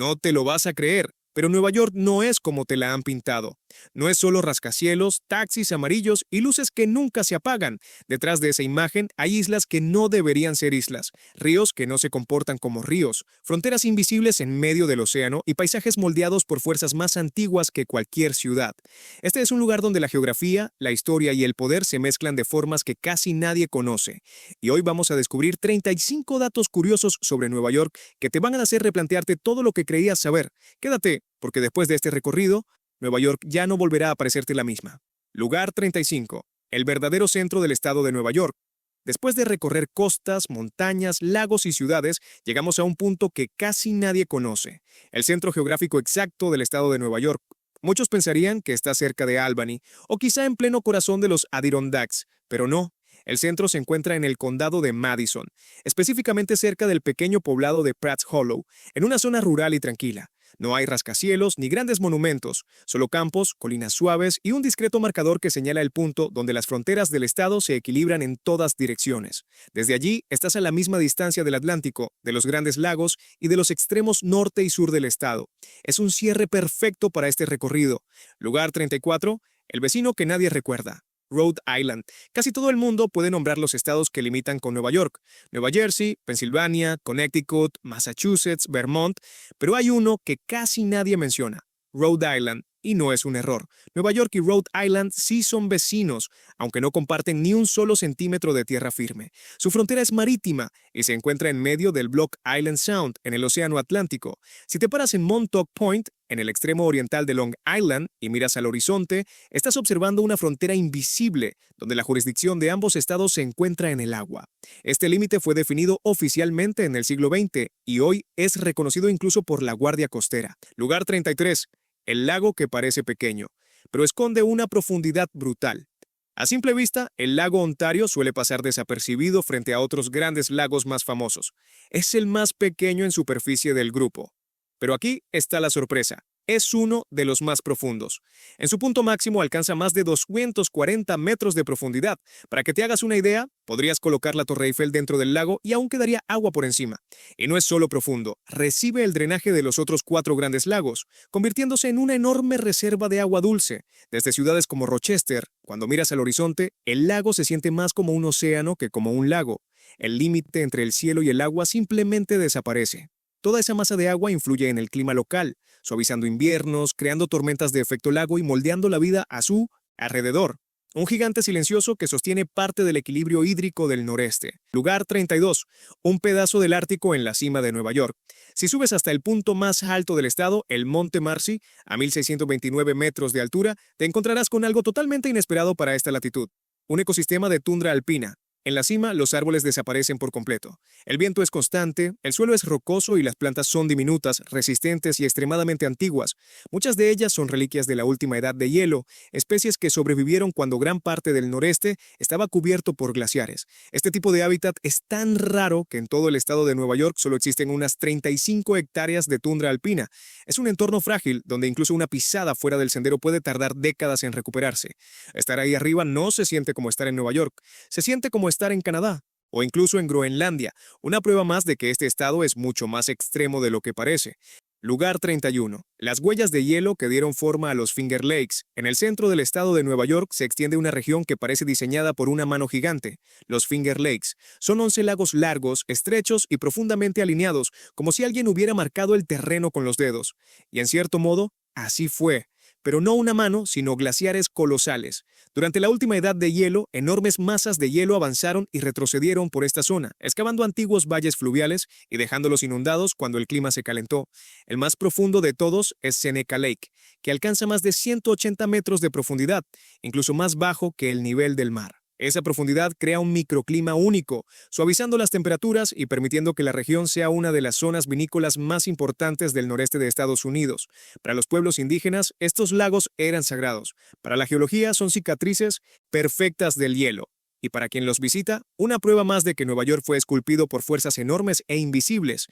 No te lo vas a creer, pero Nueva York no es como te la han pintado. No es solo rascacielos, taxis amarillos y luces que nunca se apagan. Detrás de esa imagen hay islas que no deberían ser islas, ríos que no se comportan como ríos, fronteras invisibles en medio del océano y paisajes moldeados por fuerzas más antiguas que cualquier ciudad. Este es un lugar donde la geografía, la historia y el poder se mezclan de formas que casi nadie conoce. Y hoy vamos a descubrir 35 datos curiosos sobre Nueva York que te van a hacer replantearte todo lo que creías saber. Quédate, porque después de este recorrido, Nueva York ya no volverá a parecerte la misma. Lugar 35. El verdadero centro del estado de Nueva York. Después de recorrer costas, montañas, lagos y ciudades, llegamos a un punto que casi nadie conoce, el centro geográfico exacto del estado de Nueva York. Muchos pensarían que está cerca de Albany o quizá en pleno corazón de los Adirondacks, pero no. El centro se encuentra en el condado de Madison, específicamente cerca del pequeño poblado de Pratt's Hollow, en una zona rural y tranquila. No hay rascacielos ni grandes monumentos, solo campos, colinas suaves y un discreto marcador que señala el punto donde las fronteras del estado se equilibran en todas direcciones. Desde allí estás a la misma distancia del Atlántico, de los grandes lagos y de los extremos norte y sur del estado. Es un cierre perfecto para este recorrido. Lugar 34, el vecino que nadie recuerda. Rhode Island. Casi todo el mundo puede nombrar los estados que limitan con Nueva York: Nueva Jersey, Pensilvania, Connecticut, Massachusetts, Vermont, pero hay uno que casi nadie menciona: Rhode Island. Y no es un error. Nueva York y Rhode Island sí son vecinos, aunque no comparten ni un solo centímetro de tierra firme. Su frontera es marítima y se encuentra en medio del Block Island Sound, en el Océano Atlántico. Si te paras en Montauk Point, en el extremo oriental de Long Island, y miras al horizonte, estás observando una frontera invisible, donde la jurisdicción de ambos estados se encuentra en el agua. Este límite fue definido oficialmente en el siglo XX y hoy es reconocido incluso por la Guardia Costera. Lugar 33. El lago que parece pequeño, pero esconde una profundidad brutal. A simple vista, el lago Ontario suele pasar desapercibido frente a otros grandes lagos más famosos. Es el más pequeño en superficie del grupo. Pero aquí está la sorpresa. Es uno de los más profundos. En su punto máximo alcanza más de 240 metros de profundidad. Para que te hagas una idea, podrías colocar la Torre Eiffel dentro del lago y aún quedaría agua por encima. Y no es solo profundo, recibe el drenaje de los otros 4 grandes lagos, convirtiéndose en una enorme reserva de agua dulce. Desde ciudades como Rochester, cuando miras al horizonte, el lago se siente más como un océano que como un lago. El límite entre el cielo y el agua simplemente desaparece. Toda esa masa de agua influye en el clima local, suavizando inviernos, creando tormentas de efecto lago y moldeando la vida a su alrededor. Un gigante silencioso que sostiene parte del equilibrio hídrico del noreste. Lugar 32. Un pedazo del Ártico en la cima de Nueva York. Si subes hasta el punto más alto del estado, el Monte Marcy, a 1629 metros de altura, te encontrarás con algo totalmente inesperado para esta latitud: un ecosistema de tundra alpina. En la cima, los árboles desaparecen por completo. El viento es constante, el suelo es rocoso y las plantas son diminutas, resistentes y extremadamente antiguas. Muchas de ellas son reliquias de la última edad de hielo, especies que sobrevivieron cuando gran parte del noreste estaba cubierto por glaciares. Este tipo de hábitat es tan raro que en todo el estado de Nueva York solo existen unas 35 hectáreas de tundra alpina. Es un entorno frágil donde incluso una pisada fuera del sendero puede tardar décadas en recuperarse. Estar ahí arriba no se siente como estar en Nueva York, se siente como estar en Canadá o incluso en Groenlandia, una prueba más de que este estado es mucho más extremo de lo que parece. Lugar 31. Las huellas de hielo que dieron forma a los Finger Lakes. En el centro del estado de Nueva York se extiende una región que parece diseñada por una mano gigante. Los Finger Lakes son 11 lagos largos, estrechos y profundamente alineados, como si alguien hubiera marcado el terreno con los dedos. Y en cierto modo, así fue. Pero no una mano, sino glaciares colosales. Durante la última edad de hielo, enormes masas de hielo avanzaron y retrocedieron por esta zona, excavando antiguos valles fluviales y dejándolos inundados cuando el clima se calentó. El más profundo de todos es Seneca Lake, que alcanza más de 180 metros de profundidad, incluso más bajo que el nivel del mar. Esa profundidad crea un microclima único, suavizando las temperaturas y permitiendo que la región sea una de las zonas vinícolas más importantes del noreste de Estados Unidos. Para los pueblos indígenas, estos lagos eran sagrados. Para la geología, son cicatrices perfectas del hielo. Y para quien los visita, una prueba más de que Nueva York fue esculpido por fuerzas enormes e invisibles.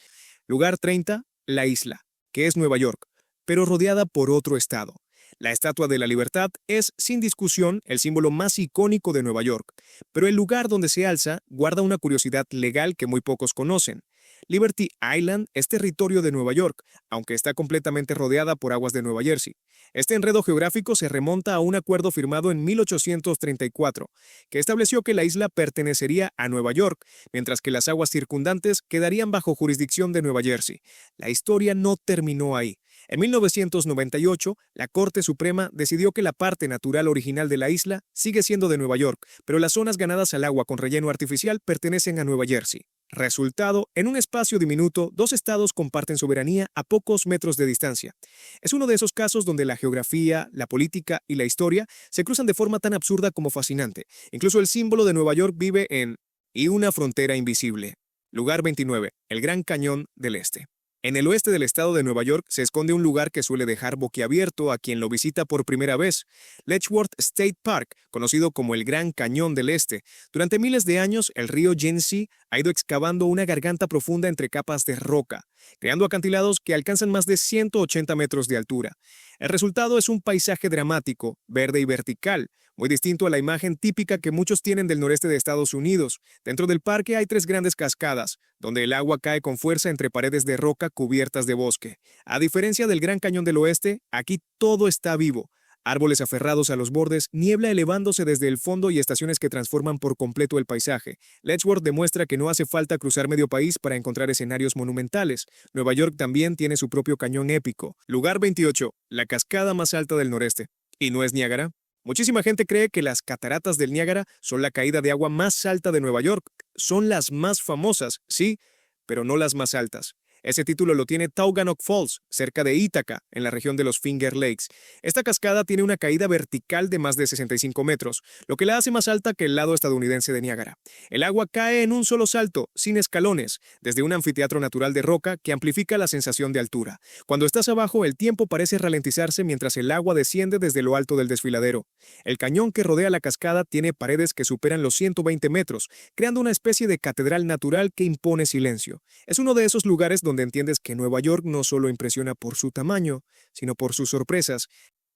Lugar 30, la isla, que es Nueva York, pero rodeada por otro estado. La Estatua de la Libertad es, sin discusión, el símbolo más icónico de Nueva York, pero el lugar donde se alza guarda una curiosidad legal que muy pocos conocen. Liberty Island es territorio de Nueva York, aunque está completamente rodeada por aguas de Nueva Jersey. Este enredo geográfico se remonta a un acuerdo firmado en 1834, que estableció que la isla pertenecería a Nueva York, mientras que las aguas circundantes quedarían bajo jurisdicción de Nueva Jersey. La historia no terminó ahí. En 1998, la Corte Suprema decidió que la parte natural original de la isla sigue siendo de Nueva York, pero las zonas ganadas al agua con relleno artificial pertenecen a Nueva Jersey. Resultado, en un espacio diminuto, dos estados comparten soberanía a pocos metros de distancia. Es uno de esos casos donde la geografía, la política y la historia se cruzan de forma tan absurda como fascinante. Incluso el símbolo de Nueva York vive en y una frontera invisible. Lugar 29, el Gran Cañón del Este. En el oeste del estado de Nueva York se esconde un lugar que suele dejar boquiabierto a quien lo visita por primera vez, Letchworth State Park, conocido como el Gran Cañón del Este. Durante miles de años, el río Genesee ha ido excavando una garganta profunda entre capas de roca, creando acantilados que alcanzan más de 180 metros de altura. El resultado es un paisaje dramático, verde y vertical, muy distinto a la imagen típica que muchos tienen del noreste de Estados Unidos. Dentro del parque hay tres grandes cascadas, donde el agua cae con fuerza entre paredes de roca cubiertas de bosque. A diferencia del Gran Cañón del Oeste, aquí todo está vivo. Árboles aferrados a los bordes, niebla elevándose desde el fondo y estaciones que transforman por completo el paisaje. Letchworth demuestra que no hace falta cruzar medio país para encontrar escenarios monumentales. Nueva York también tiene su propio cañón épico. Lugar 28, la cascada más alta del noreste. ¿Y no es Niágara? Muchísima gente cree que las cataratas del Niágara son la caída de agua más alta de Nueva York. Son las más famosas, sí, pero no las más altas. Ese título lo tiene Taughannock Falls, cerca de Ítaca, en la región de los Finger Lakes. Esta cascada tiene una caída vertical de más de 65 metros, lo que la hace más alta que el lado estadounidense de Niágara. El agua cae en un solo salto, sin escalones, desde un anfiteatro natural de roca que amplifica la sensación de altura. Cuando estás abajo, el tiempo parece ralentizarse mientras el agua desciende desde lo alto del desfiladero. El cañón que rodea la cascada tiene paredes que superan los 120 metros, creando una especie de catedral natural que impone silencio. Es uno de esos lugares donde entiendes que Nueva York no solo impresiona por su tamaño, sino por sus sorpresas.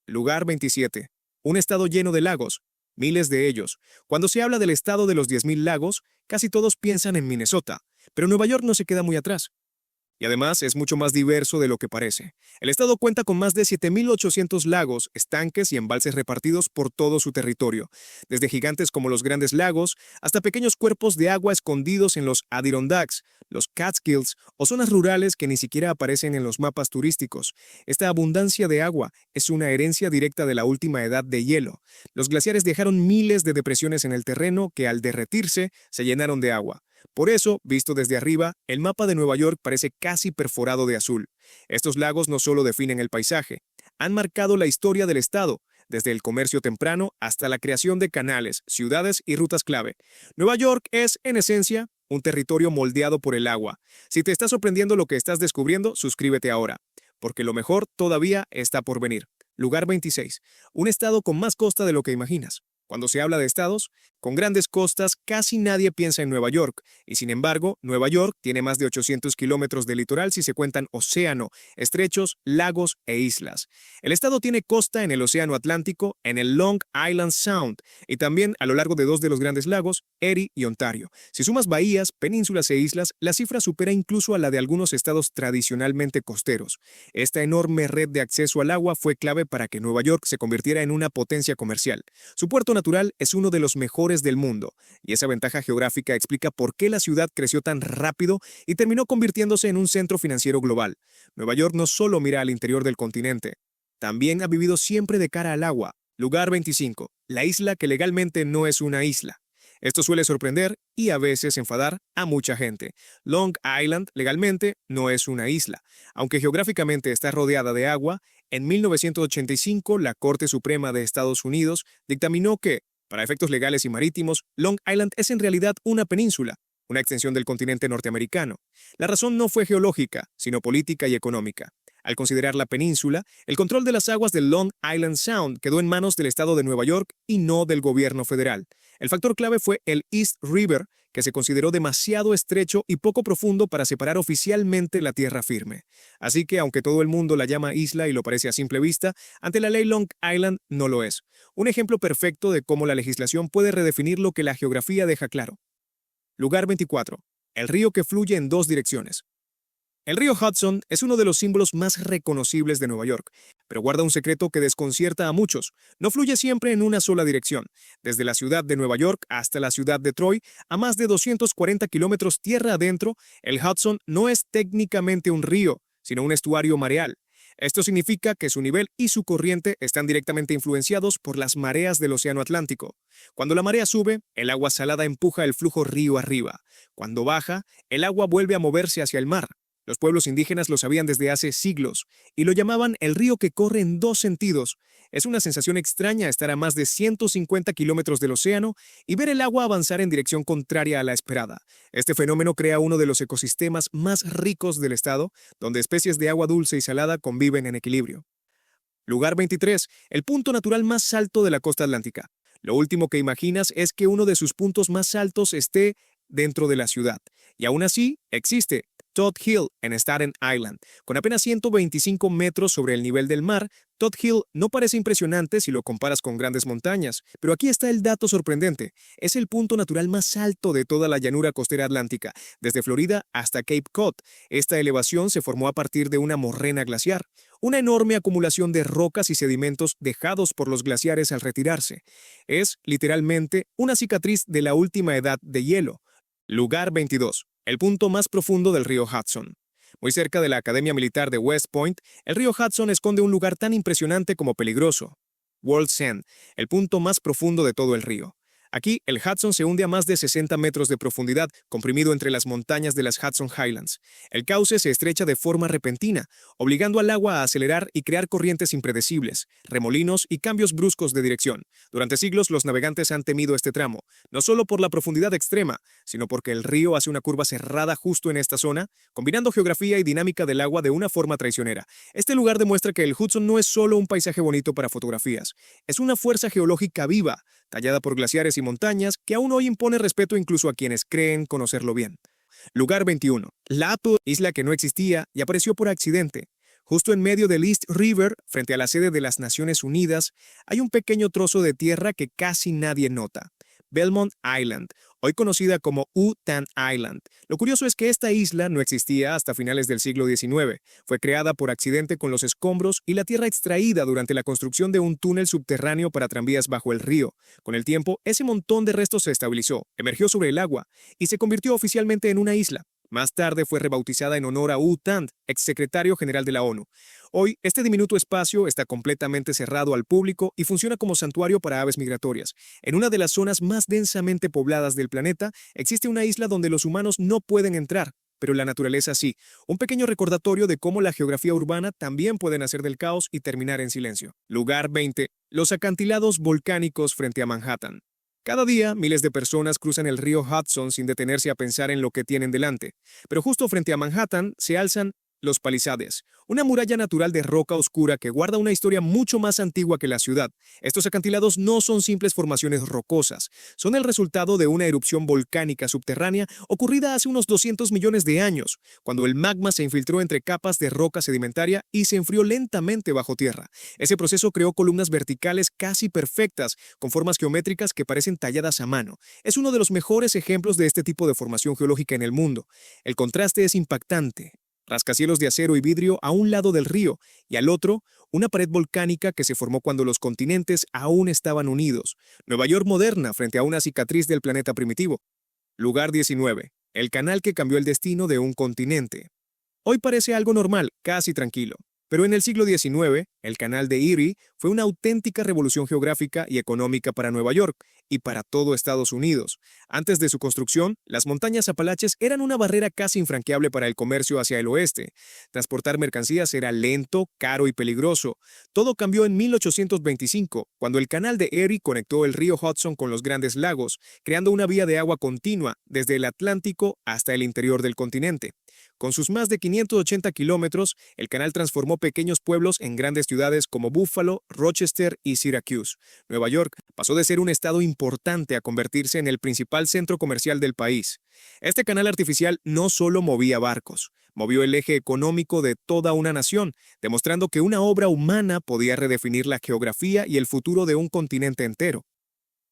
Lugar 27. Un estado lleno de lagos, miles de ellos. Cuando se habla del estado de los 10.000 lagos, casi todos piensan en Minnesota, pero Nueva York no se queda muy atrás. Y además es mucho más diverso de lo que parece. El estado cuenta con más de 7.800 lagos, estanques y embalses repartidos por todo su territorio, desde gigantes como los Grandes Lagos hasta pequeños cuerpos de agua escondidos en los Adirondacks, los Catskills o zonas rurales que ni siquiera aparecen en los mapas turísticos. Esta abundancia de agua es una herencia directa de la última edad de hielo. Los glaciares dejaron miles de depresiones en el terreno que al derretirse se llenaron de agua. Por eso, visto desde arriba, el mapa de Nueva York parece casi perforado de azul. Estos lagos no solo definen el paisaje, han marcado la historia del estado, desde el comercio temprano hasta la creación de canales, ciudades y rutas clave. Nueva York es, en esencia, un territorio moldeado por el agua. Si te está sorprendiendo lo que estás descubriendo, suscríbete ahora, porque lo mejor todavía está por venir. Lugar 26. Un estado con más costa de lo que imaginas. Cuando se habla de estados con grandes costas, casi nadie piensa en Nueva York, y sin embargo, Nueva York tiene más de 800 kilómetros de litoral si se cuentan océano, estrechos, lagos e islas. El estado tiene costa en el Océano Atlántico, en el Long Island Sound, y también a lo largo de dos de los grandes lagos, Erie y Ontario. Si sumas bahías, penínsulas e islas, la cifra supera incluso a la de algunos estados tradicionalmente costeros. Esta enorme red de acceso al agua fue clave para que Nueva York se convirtiera en una potencia comercial. Su puerto natural es uno de los mejores del mundo, y esa ventaja geográfica explica por qué la ciudad creció tan rápido y terminó convirtiéndose en un centro financiero global. Nueva York no solo mira al interior del continente, también ha vivido siempre de cara al agua. Lugar 25. La isla que legalmente no es una isla. Esto suele sorprender y a veces enfadar a mucha gente. Long Island legalmente no es una isla. Aunque geográficamente está rodeada de agua, en 1985 la Corte Suprema de Estados Unidos dictaminó que, para efectos legales y marítimos, Long Island es en realidad una península, una extensión del continente norteamericano. La razón no fue geológica, sino política y económica. Al considerar la península, el control de las aguas del Long Island Sound quedó en manos del estado de Nueva York y no del gobierno federal. El factor clave fue el East River, que se consideró demasiado estrecho y poco profundo para separar oficialmente la tierra firme. Así que, aunque todo el mundo la llama isla y lo parece a simple vista, ante la ley Long Island no lo es. Un ejemplo perfecto de cómo la legislación puede redefinir lo que la geografía deja claro. Lugar 24. el río que fluye en dos direcciones. El río Hudson es uno de los símbolos más reconocibles de Nueva York, pero guarda un secreto que desconcierta a muchos. No fluye siempre en una sola dirección. Desde la ciudad de Nueva York hasta la ciudad de Troy, a más de 240 kilómetros tierra adentro, el Hudson no es técnicamente un río, sino un estuario mareal. Esto significa que su nivel y su corriente están directamente influenciados por las mareas del Océano Atlántico. Cuando la marea sube, el agua salada empuja el flujo río arriba. Cuando baja, el agua vuelve a moverse hacia el mar. Los pueblos indígenas lo sabían desde hace siglos y lo llamaban el río que corre en dos sentidos. Es una sensación extraña estar a más de 150 kilómetros del océano y ver el agua avanzar en dirección contraria a la esperada. Este fenómeno crea uno de los ecosistemas más ricos del estado, donde especies de agua dulce y salada conviven en equilibrio. Lugar 23. El punto natural más alto de la costa atlántica. Lo último que imaginas es que uno de sus puntos más altos esté dentro de la ciudad. Y aún así, existe. Todd Hill, en Staten Island. Con apenas 125 metros sobre el nivel del mar, Todd Hill no parece impresionante si lo comparas con grandes montañas, pero aquí está el dato sorprendente. Es el punto natural más alto de toda la llanura costera atlántica, desde Florida hasta Cape Cod. Esta elevación se formó a partir de una morrena glaciar, una enorme acumulación de rocas y sedimentos dejados por los glaciares al retirarse. Es, literalmente, una cicatriz de la última edad de hielo. Lugar 22. El punto más profundo del río Hudson. Muy cerca de la Academia Militar de West Point, el río Hudson esconde un lugar tan impresionante como peligroso. World's End, el punto más profundo de todo el río. Aquí, el Hudson se hunde a más de 60 metros de profundidad, comprimido entre las montañas de las Hudson Highlands. El cauce se estrecha de forma repentina, obligando al agua a acelerar y crear corrientes impredecibles, remolinos y cambios bruscos de dirección. Durante siglos, los navegantes han temido este tramo, no solo por la profundidad extrema, sino porque el río hace una curva cerrada justo en esta zona, combinando geografía y dinámica del agua de una forma traicionera. Este lugar demuestra que el Hudson no es solo un paisaje bonito para fotografías, es una fuerza geológica viva, tallada por glaciares y montañas, que aún hoy impone respeto incluso a quienes creen conocerlo bien. Lugar 21. Latu, isla que no existía y apareció por accidente. Justo en medio del East River, frente a la sede de las Naciones Unidas, hay un pequeño trozo de tierra que casi nadie nota. Belmont Island, hoy conocida como U-Tan Island. Lo curioso es que esta isla no existía hasta finales del siglo XIX. Fue creada por accidente con los escombros y la tierra extraída durante la construcción de un túnel subterráneo para tranvías bajo el río. Con el tiempo, ese montón de restos se estabilizó, emergió sobre el agua y se convirtió oficialmente en una isla. Más tarde fue rebautizada en honor a U Thant, exsecretario general de la ONU. Hoy, este diminuto espacio está completamente cerrado al público y funciona como santuario para aves migratorias. En una de las zonas más densamente pobladas del planeta, existe una isla donde los humanos no pueden entrar, pero la naturaleza sí. Un pequeño recordatorio de cómo la geografía urbana también puede nacer del caos y terminar en silencio. Lugar 20. Los acantilados volcánicos frente a Manhattan. Cada día, miles de personas cruzan el río Hudson sin detenerse a pensar en lo que tienen delante. Pero justo frente a Manhattan se alzan los Palisades, una muralla natural de roca oscura que guarda una historia mucho más antigua que la ciudad. Estos acantilados no son simples formaciones rocosas, son el resultado de una erupción volcánica subterránea ocurrida hace unos 200 millones de años, cuando el magma se infiltró entre capas de roca sedimentaria y se enfrió lentamente bajo tierra. Ese proceso creó columnas verticales casi perfectas, con formas geométricas que parecen talladas a mano. Es uno de los mejores ejemplos de este tipo de formación geológica en el mundo. El contraste es impactante. Rascacielos de acero y vidrio a un lado del río y al otro, una pared volcánica que se formó cuando los continentes aún estaban unidos. Nueva York moderna frente a una cicatriz del planeta primitivo. Lugar 19. El canal que cambió el destino de un continente. Hoy parece algo normal, casi tranquilo. Pero en el siglo XIX, el canal de Erie fue una auténtica revolución geográfica y económica para Nueva York y para todo Estados Unidos. Antes de su construcción, las montañas Apalaches eran una barrera casi infranqueable para el comercio hacia el oeste. Transportar mercancías era lento, caro y peligroso. Todo cambió en 1825, cuando el canal de Erie conectó el río Hudson con los Grandes Lagos, creando una vía de agua continua desde el Atlántico hasta el interior del continente. Con sus más de 580 kilómetros, el canal transformó pequeños pueblos en grandes ciudades como Buffalo, Rochester y Syracuse. Nueva York pasó de ser un estado importante a convertirse en el principal centro comercial del país. Este canal artificial no solo movía barcos, movió el eje económico de toda una nación, demostrando que una obra humana podía redefinir la geografía y el futuro de un continente entero.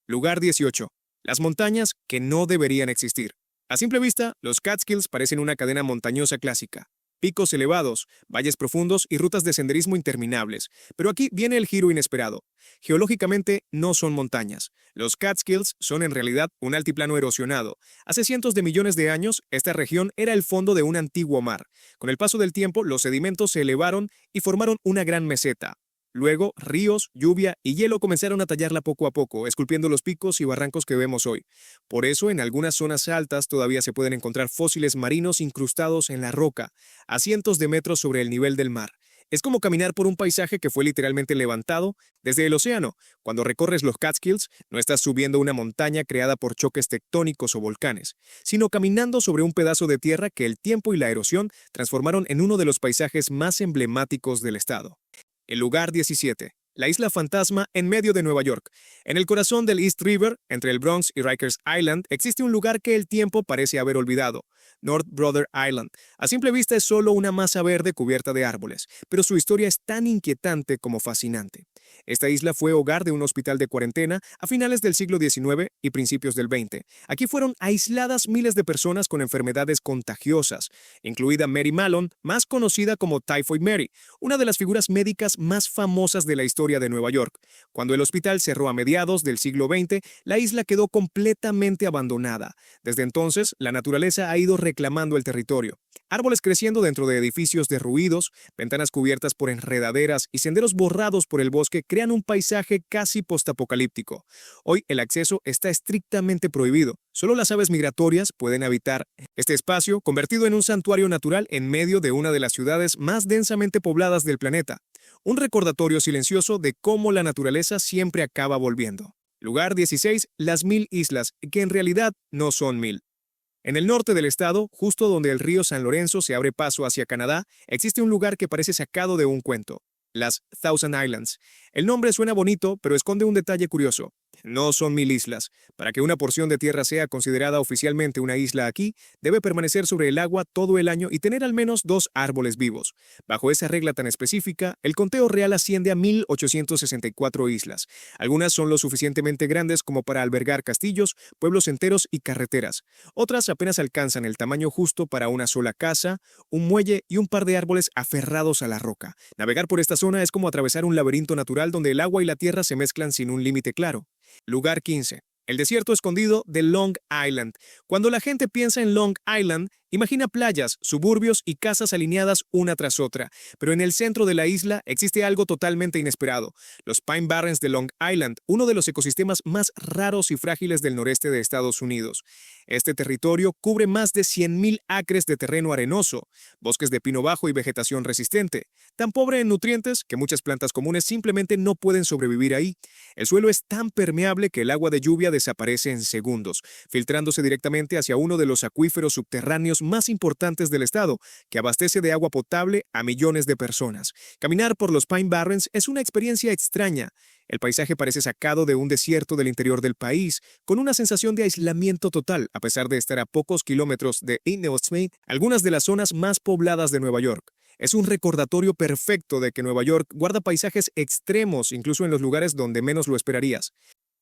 Lugar 18. Las montañas que no deberían existir. A simple vista, los Catskills parecen una cadena montañosa clásica. Picos elevados, valles profundos y rutas de senderismo interminables. Pero aquí viene el giro inesperado. Geológicamente no son montañas. Los Catskills son en realidad un altiplano erosionado. Hace cientos de millones de años, esta región era el fondo de un antiguo mar. Con el paso del tiempo, los sedimentos se elevaron y formaron una gran meseta. Luego, ríos, lluvia y hielo comenzaron a tallarla poco a poco, esculpiendo los picos y barrancos que vemos hoy. Por eso, en algunas zonas altas todavía se pueden encontrar fósiles marinos incrustados en la roca, a cientos de metros sobre el nivel del mar. Es como caminar por un paisaje que fue literalmente levantado desde el océano. Cuando recorres los Catskills, no estás subiendo una montaña creada por choques tectónicos o volcanes, sino caminando sobre un pedazo de tierra que el tiempo y la erosión transformaron en uno de los paisajes más emblemáticos del estado. El lugar 17. La isla fantasma en medio de Nueva York. En el corazón del East River, entre el Bronx y Rikers Island, existe un lugar que el tiempo parece haber olvidado. North Brother Island. A simple vista es solo una masa verde cubierta de árboles, pero su historia es tan inquietante como fascinante. Esta isla fue hogar de un hospital de cuarentena a finales del siglo XIX y principios del XX. Aquí fueron aisladas miles de personas con enfermedades contagiosas, incluida Mary Mallon, más conocida como Typhoid Mary, una de las figuras médicas más famosas de la historia de Nueva York. Cuando el hospital cerró a mediados del siglo XX, la isla quedó completamente abandonada. Desde entonces, la naturaleza ha ido reclamando el territorio. Árboles creciendo dentro de edificios derruidos, ventanas cubiertas por enredaderas y senderos borrados por el bosque crean un paisaje casi postapocalíptico. Hoy el acceso está estrictamente prohibido. Solo las aves migratorias pueden habitar este espacio, convertido en un santuario natural en medio de una de las ciudades más densamente pobladas del planeta. Un recordatorio silencioso de cómo la naturaleza siempre acaba volviendo. Lugar 16. Las Mil Islas, que en realidad no son mil. En el norte del estado, justo donde el río San Lorenzo se abre paso hacia Canadá, existe un lugar que parece sacado de un cuento, las Thousand Islands. El nombre suena bonito, pero esconde un detalle curioso. No son 1000 islas. Para que una porción de tierra sea considerada oficialmente una isla aquí, debe permanecer sobre el agua todo el año y tener al menos 2 árboles vivos. Bajo esa regla tan específica, el conteo real asciende a 1864 islas. Algunas son lo suficientemente grandes como para albergar castillos, pueblos enteros y carreteras. Otras apenas alcanzan el tamaño justo para una sola casa, un muelle y un par de árboles aferrados a la roca. Navegar por esta zona es como atravesar un laberinto natural donde el agua y la tierra se mezclan sin un límite claro. Lugar 15. El desierto escondido de Long Island. Cuando la gente piensa en Long Island, imagina playas, suburbios y casas alineadas una tras otra, pero en el centro de la isla existe algo totalmente inesperado. Los Pine Barrens de Long Island, uno de los ecosistemas más raros y frágiles del noreste de Estados Unidos. Este territorio cubre más de 100,000 acres de terreno arenoso, bosques de pino bajo y vegetación resistente, tan pobre en nutrientes que muchas plantas comunes simplemente no pueden sobrevivir ahí. El suelo es tan permeable que el agua de lluvia desaparece en segundos, filtrándose directamente hacia uno de los acuíferos subterráneos más importantes del estado, que abastece de agua potable a millones de personas. Caminar por los Pine Barrens es una experiencia extraña. El paisaje parece sacado de un desierto del interior del país, con una sensación de aislamiento total, a pesar de estar a pocos kilómetros de Inlet Smith, algunas de las zonas más pobladas de Nueva York. Es un recordatorio perfecto de que Nueva York guarda paisajes extremos, incluso en los lugares donde menos lo esperarías.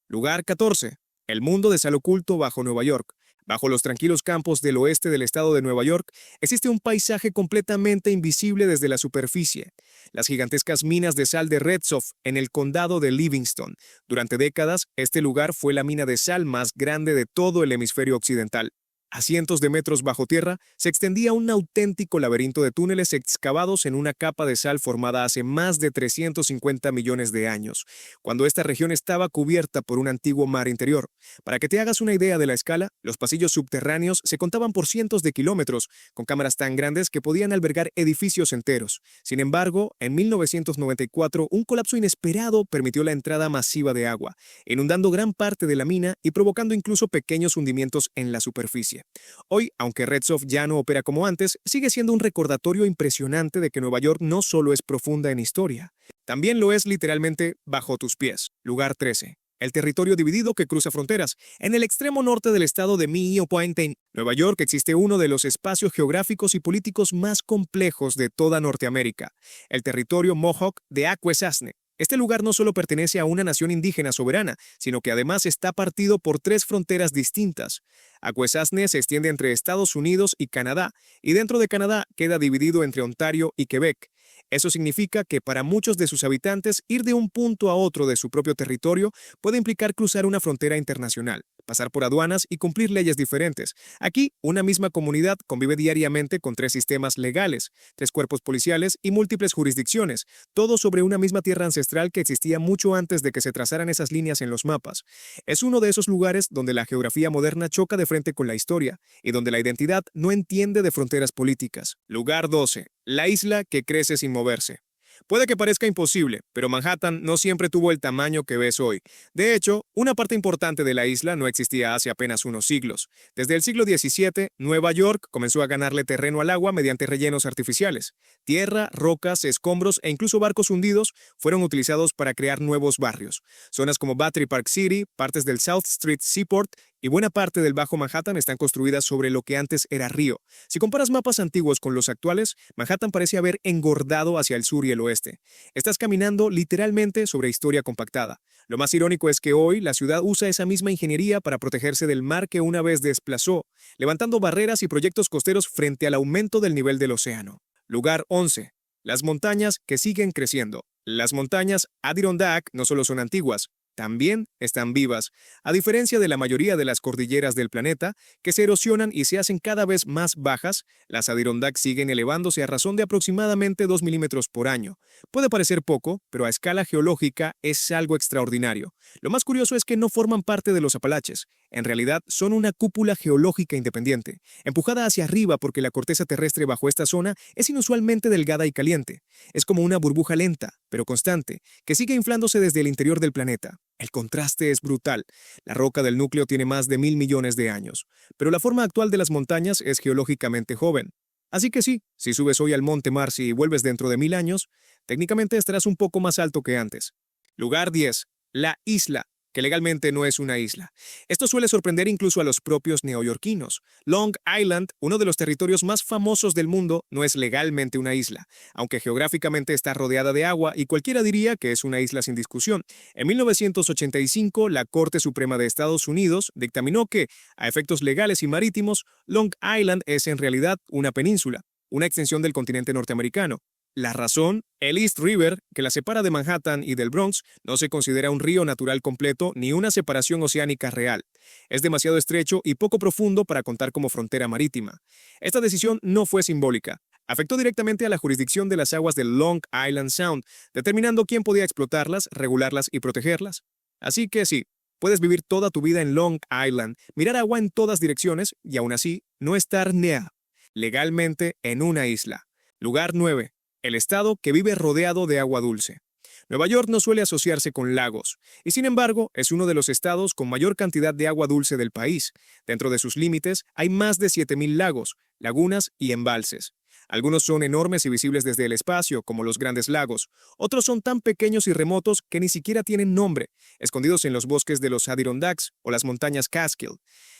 Lugar 14. El mundo de sal oculto bajo Nueva York. Bajo los tranquilos campos del oeste del estado de Nueva York, existe un paisaje completamente invisible desde la superficie. Las gigantescas minas de sal de Red Sox en el condado de Livingston. Durante décadas, este lugar fue la mina de sal más grande de todo el hemisferio occidental. A cientos de metros bajo tierra se extendía un auténtico laberinto de túneles excavados en una capa de sal formada hace más de 350 millones de años, cuando esta región estaba cubierta por un antiguo mar interior. Para que te hagas una idea de la escala, los pasillos subterráneos se contaban por cientos de kilómetros, con cámaras tan grandes que podían albergar edificios enteros. Sin embargo, en 1994, un colapso inesperado permitió la entrada masiva de agua, inundando gran parte de la mina y provocando incluso pequeños hundimientos en la superficie. Hoy, aunque Red Sox ya no opera como antes, sigue siendo un recordatorio impresionante de que Nueva York no solo es profunda en historia, también lo es literalmente bajo tus pies. Lugar 13. El territorio dividido que cruza fronteras. En el extremo norte del estado de Miopointe, Nueva York, existe uno de los espacios geográficos y políticos más complejos de toda Norteamérica, el territorio Mohawk de Akwesasne. Este lugar no solo pertenece a una nación indígena soberana, sino que además está partido por 3 fronteras distintas. Akwesasne se extiende entre Estados Unidos y Canadá, y dentro de Canadá queda dividido entre Ontario y Quebec. Eso significa que para muchos de sus habitantes ir de un punto a otro de su propio territorio puede implicar cruzar una frontera internacional, pasar por aduanas y cumplir leyes diferentes. Aquí, una misma comunidad convive diariamente con 3 sistemas legales, 3 cuerpos policiales y múltiples jurisdicciones, todo sobre una misma tierra ancestral que existía mucho antes de que se trazaran esas líneas en los mapas. Es uno de esos lugares donde la geografía moderna choca de frente con la historia y donde la identidad no entiende de fronteras políticas. Lugar 12. La isla que crece sin moverse. Puede que parezca imposible, pero Manhattan no siempre tuvo el tamaño que ves hoy. De hecho, una parte importante de la isla no existía hace apenas unos siglos. Desde el siglo XVII, Nueva York comenzó a ganarle terreno al agua mediante rellenos artificiales. Tierra, rocas, escombros e incluso barcos hundidos fueron utilizados para crear nuevos barrios. Zonas como Battery Park City, partes del South Street Seaport y buena parte del Bajo Manhattan están construidas sobre lo que antes era río. Si comparas mapas antiguos con los actuales, Manhattan parece haber engordado hacia el sur y el oeste. Estás caminando literalmente sobre historia compactada. Lo más irónico es que hoy la ciudad usa esa misma ingeniería para protegerse del mar que una vez desplazó, levantando barreras y proyectos costeros frente al aumento del nivel del océano. Lugar 11. Las montañas que siguen creciendo. Las montañas Adirondack no solo son antiguas, también están vivas, a diferencia de la mayoría de las cordilleras del planeta, que se erosionan y se hacen cada vez más bajas. Las Adirondack siguen elevándose a razón de aproximadamente 2 milímetros por año. Puede parecer poco, pero a escala geológica es algo extraordinario. Lo más curioso es que no forman parte de los Apalaches. En realidad, son una cúpula geológica independiente, empujada hacia arriba porque la corteza terrestre bajo esta zona es inusualmente delgada y caliente. Es como una burbuja lenta, pero constante, que sigue inflándose desde el interior del planeta. El contraste es brutal. La roca del núcleo tiene más de 1.000 millones de años, pero la forma actual de las montañas es geológicamente joven. Así que sí, si subes hoy al Monte Marcy y vuelves dentro de 1.000 años, técnicamente estarás un poco más alto que antes. Lugar 10. La isla, que legalmente no es una isla. Esto suele sorprender incluso a los propios neoyorquinos. Long Island, uno de los territorios más famosos del mundo, no es legalmente una isla, aunque geográficamente está rodeada de agua y cualquiera diría que es una isla sin discusión. En 1985, la Corte Suprema de Estados Unidos dictaminó que, a efectos legales y marítimos, Long Island es en realidad una península, una extensión del continente norteamericano. La razón, el East River, que la separa de Manhattan y del Bronx, no se considera un río natural completo ni una separación oceánica real. Es demasiado estrecho y poco profundo para contar como frontera marítima. Esta decisión no fue simbólica. Afectó directamente a la jurisdicción de las aguas del Long Island Sound, determinando quién podía explotarlas, regularlas y protegerlas. Así que sí, puedes vivir toda tu vida en Long Island, mirar agua en todas direcciones y aún así no estar legalmente en una isla. Lugar 9. El estado que vive rodeado de agua dulce. Nueva York no suele asociarse con lagos, y sin embargo es uno de los estados con mayor cantidad de agua dulce del país. Dentro de sus límites hay más de 7.000 lagos, lagunas y embalses. Algunos son enormes y visibles desde el espacio, como los Grandes Lagos. Otros son tan pequeños y remotos que ni siquiera tienen nombre, escondidos en los bosques de los Adirondacks o las montañas Catskill.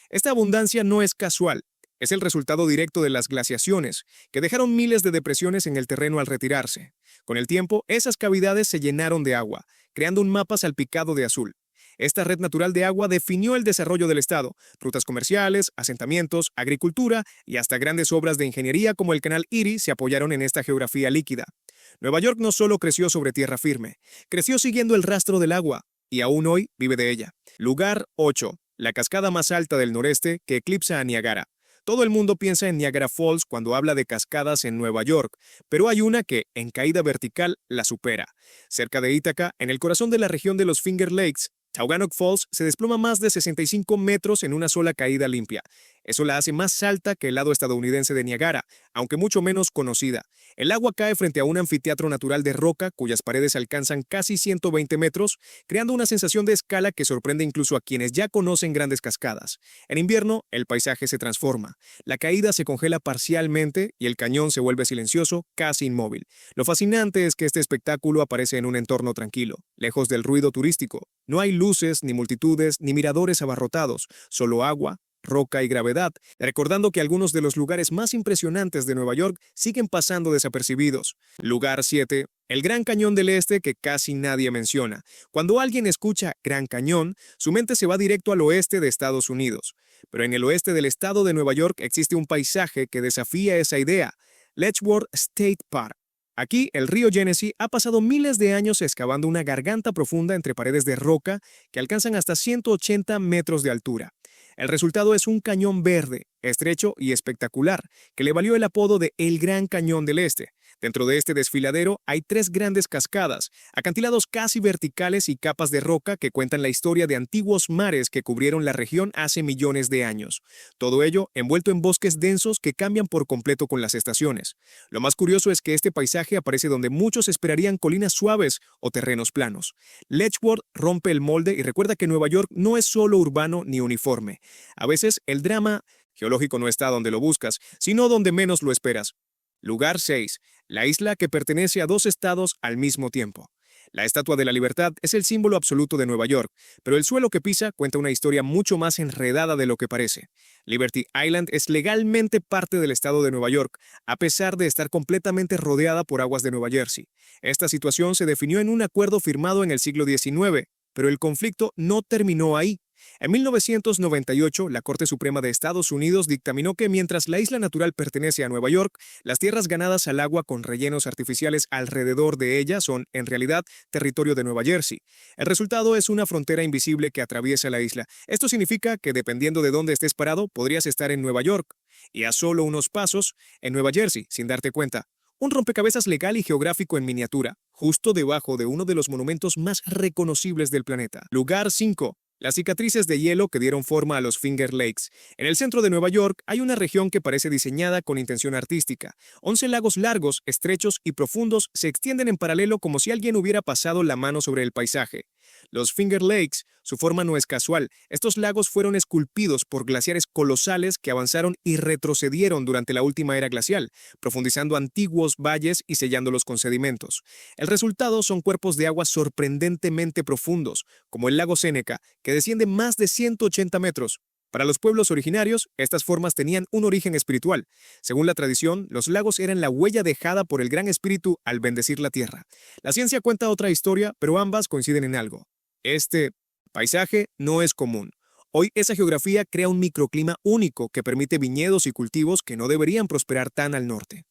Esta abundancia no es casual. Es el resultado directo de las glaciaciones, que dejaron miles de depresiones en el terreno al retirarse. Con el tiempo, esas cavidades se llenaron de agua, creando un mapa salpicado de azul. Esta red natural de agua definió el desarrollo del estado, rutas comerciales, asentamientos, agricultura y hasta grandes obras de ingeniería como el canal Erie se apoyaron en esta geografía líquida. Nueva York no solo creció sobre tierra firme, creció siguiendo el rastro del agua, y aún hoy vive de ella. Lugar 8. La cascada más alta del noreste que eclipsa a Niágara. Todo el mundo piensa en Niagara Falls cuando habla de cascadas en Nueva York, pero hay una que, en caída vertical, la supera. Cerca de Ítaca, en el corazón de la región de los Finger Lakes, Taughannock Falls se desploma más de 65 metros en una sola caída limpia. Eso la hace más alta que el lado estadounidense de Niagara, aunque mucho menos conocida. El agua cae frente a un anfiteatro natural de roca cuyas paredes alcanzan casi 120 metros, creando una sensación de escala que sorprende incluso a quienes ya conocen grandes cascadas. En invierno, el paisaje se transforma. La caída se congela parcialmente y el cañón se vuelve silencioso, casi inmóvil. Lo fascinante es que este espectáculo aparece en un entorno tranquilo, lejos del ruido turístico. No hay luces, ni multitudes, ni miradores abarrotados, solo agua, roca y gravedad, recordando que algunos de los lugares más impresionantes de Nueva York siguen pasando desapercibidos. Lugar 7. El Gran Cañón del Este que casi nadie menciona. Cuando alguien escucha Gran Cañón, su mente se va directo al oeste de Estados Unidos. Pero en el oeste del estado de Nueva York existe un paisaje que desafía esa idea: Letchworth State Park. Aquí, el río Genesee ha pasado miles de años excavando una garganta profunda entre paredes de roca que alcanzan hasta 180 metros de altura. El resultado es un cañón verde, estrecho y espectacular, que le valió el apodo de El Gran Cañón del Este. Dentro de este desfiladero hay 3 grandes cascadas, acantilados casi verticales y capas de roca que cuentan la historia de antiguos mares que cubrieron la región hace millones de años. Todo ello envuelto en bosques densos que cambian por completo con las estaciones. Lo más curioso es que este paisaje aparece donde muchos esperarían colinas suaves o terrenos planos. Letchworth rompe el molde y recuerda que Nueva York no es solo urbano ni uniforme. A veces el drama geológico no está donde lo buscas, sino donde menos lo esperas. Lugar 6. La isla que pertenece a 2 estados al mismo tiempo. La Estatua de la Libertad es el símbolo absoluto de Nueva York, pero el suelo que pisa cuenta una historia mucho más enredada de lo que parece. Liberty Island es legalmente parte del estado de Nueva York, a pesar de estar completamente rodeada por aguas de Nueva Jersey. Esta situación se definió en un acuerdo firmado en el siglo XIX, pero el conflicto no terminó ahí. En 1998, la Corte Suprema de Estados Unidos dictaminó que mientras la isla natural pertenece a Nueva York, las tierras ganadas al agua con rellenos artificiales alrededor de ella son, en realidad, territorio de Nueva Jersey. El resultado es una frontera invisible que atraviesa la isla. Esto significa que dependiendo de dónde estés parado, podrías estar en Nueva York y a solo unos pasos en Nueva Jersey, sin darte cuenta. Un rompecabezas legal y geográfico en miniatura, justo debajo de uno de los monumentos más reconocibles del planeta. Lugar 5. Las cicatrices de hielo que dieron forma a los Finger Lakes. En el centro de Nueva York hay una región que parece diseñada con intención artística. 11 lagos largos, estrechos y profundos se extienden en paralelo como si alguien hubiera pasado la mano sobre el paisaje. Los Finger Lakes, su forma no es casual. Estos lagos fueron esculpidos por glaciares colosales que avanzaron y retrocedieron durante la última era glacial, profundizando antiguos valles y sellándolos con sedimentos. El resultado son cuerpos de agua sorprendentemente profundos, como el lago Seneca, que desciende más de 180 metros. Para los pueblos originarios, estas formas tenían un origen espiritual. Según la tradición, los lagos eran la huella dejada por el Gran Espíritu al bendecir la tierra. La ciencia cuenta otra historia, pero ambas coinciden en algo. Este paisaje no es común. Hoy esa geografía crea un microclima único que permite viñedos y cultivos que no deberían prosperar tan al norte.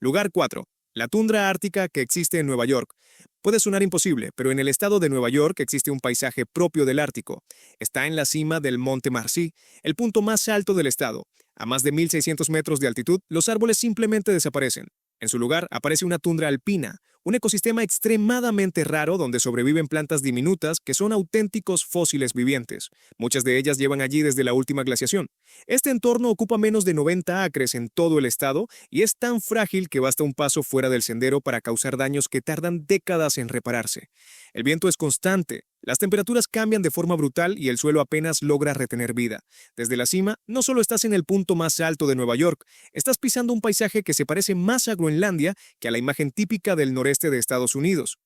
Lugar 4. La tundra ártica que existe en Nueva York. Puede sonar imposible, pero en el estado de Nueva York existe un paisaje propio del Ártico. Está en la cima del Monte Marcy, el punto más alto del estado. A más de 1.600 metros de altitud, los árboles simplemente desaparecen. En su lugar aparece una tundra alpina, un ecosistema extremadamente raro donde sobreviven plantas diminutas que son auténticos fósiles vivientes. Muchas de ellas llevan allí desde la última glaciación. Este entorno ocupa menos de 90 acres en todo el estado y es tan frágil que basta un paso fuera del sendero para causar daños que tardan décadas en repararse. El viento es constante, las temperaturas cambian de forma brutal y el suelo apenas logra retener vida. Desde la cima, no solo estás en el punto más alto de Nueva York, estás pisando un paisaje que se parece más a Groenlandia que a la imagen típica del noreste de Estados Unidos.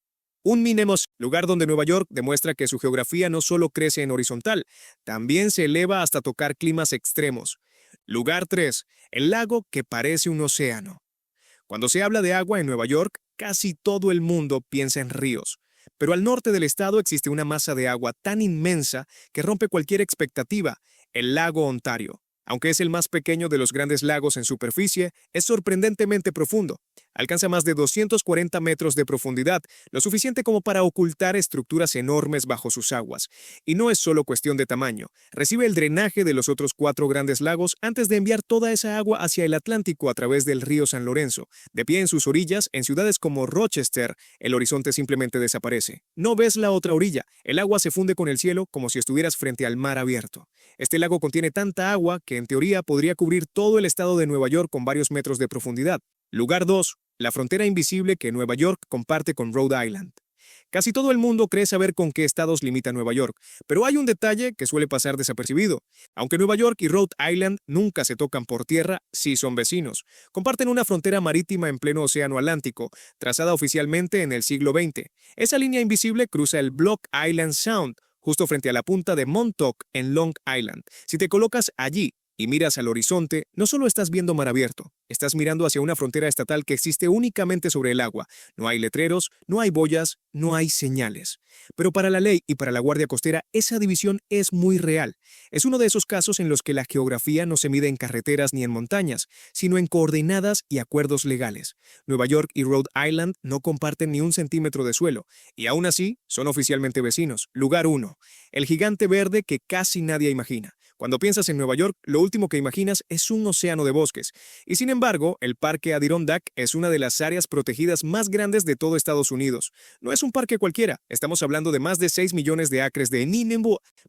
Un Minemos, lugar donde Nueva York demuestra que su geografía no solo crece en horizontal, también se eleva hasta tocar climas extremos. Lugar 3. El lago que parece un océano. Cuando se habla de agua en Nueva York, casi todo el mundo piensa en ríos. Pero al norte del estado existe una masa de agua tan inmensa que rompe cualquier expectativa, el lago Ontario. Aunque es el más pequeño de los grandes lagos en superficie, es sorprendentemente profundo. Alcanza más de 240 metros de profundidad, lo suficiente como para ocultar estructuras enormes bajo sus aguas. Y no es solo cuestión de tamaño. Recibe el drenaje de los otros 4 grandes lagos antes de enviar toda esa agua hacia el Atlántico a través del río San Lorenzo. De pie en sus orillas, en ciudades como Rochester, el horizonte simplemente desaparece. No ves la otra orilla. El agua se funde con el cielo como si estuvieras frente al mar abierto. Este lago contiene tanta agua que en teoría podría cubrir todo el estado de Nueva York con varios metros de profundidad. Lugar 2. La frontera invisible que Nueva York comparte con Rhode Island. Casi todo el mundo cree saber con qué estados limita Nueva York, pero hay un detalle que suele pasar desapercibido. Aunque Nueva York y Rhode Island nunca se tocan por tierra, sí son vecinos. Comparten una frontera marítima en pleno océano Atlántico, trazada oficialmente en el siglo XX. Esa línea invisible cruza el Block Island Sound, justo frente a la punta de Montauk en Long Island. Si te colocas allí y miras al horizonte, no solo estás viendo mar abierto, estás mirando hacia una frontera estatal que existe únicamente sobre el agua. No hay letreros, no hay boyas, no hay señales. Pero para la ley y para la Guardia Costera, esa división es muy real. Es uno de esos casos en los que la geografía no se mide en carreteras ni en montañas, sino en coordenadas y acuerdos legales. Nueva York y Rhode Island no comparten ni un centímetro de suelo, y aún así son oficialmente vecinos. Lugar 1. El gigante verde que casi nadie imagina. Cuando piensas en Nueva York, lo último que imaginas es un océano de bosques. Y sin embargo, el Parque Adirondack es una de las áreas protegidas más grandes de todo Estados Unidos. No es un parque cualquiera, estamos hablando de más de 6 millones de acres de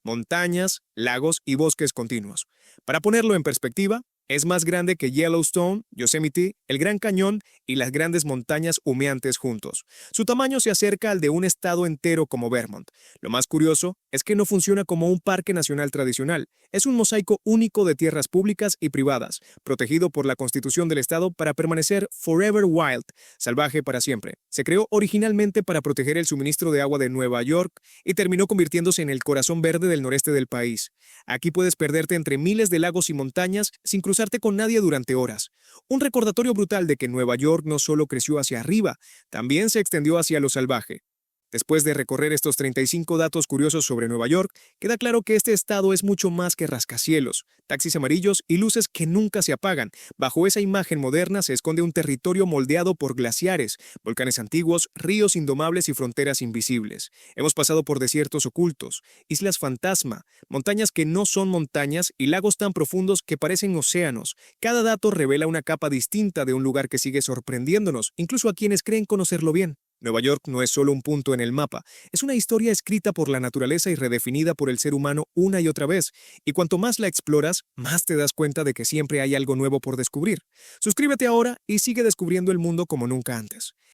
montañas, lagos y bosques continuos. Para ponerlo en perspectiva, es más grande que Yellowstone, Yosemite, el Gran Cañón y las grandes montañas humeantes juntos. Su tamaño se acerca al de un estado entero como Vermont. Lo más curioso es que no funciona como un parque nacional tradicional. Es un mosaico único de tierras públicas y privadas, protegido por la Constitución del Estado para permanecer forever wild, salvaje para siempre. Se creó originalmente para proteger el suministro de agua de Nueva York y terminó convirtiéndose en el corazón verde del noreste del país. Aquí puedes perderte entre miles de lagos y montañas sin cruzarte con nadie durante horas. Un recordatorio brutal de que Nueva York no solo creció hacia arriba, también se extendió hacia lo salvaje. Después de recorrer estos 35 datos curiosos sobre Nueva York, queda claro que este estado es mucho más que rascacielos, taxis amarillos y luces que nunca se apagan. Bajo esa imagen moderna se esconde un territorio moldeado por glaciares, volcanes antiguos, ríos indomables y fronteras invisibles. Hemos pasado por desiertos ocultos, islas fantasma, montañas que no son montañas y lagos tan profundos que parecen océanos. Cada dato revela una capa distinta de un lugar que sigue sorprendiéndonos, incluso a quienes creen conocerlo bien. Nueva York no es solo un punto en el mapa, es una historia escrita por la naturaleza y redefinida por el ser humano una y otra vez, y cuanto más la exploras, más te das cuenta de que siempre hay algo nuevo por descubrir. Suscríbete ahora y sigue descubriendo el mundo como nunca antes.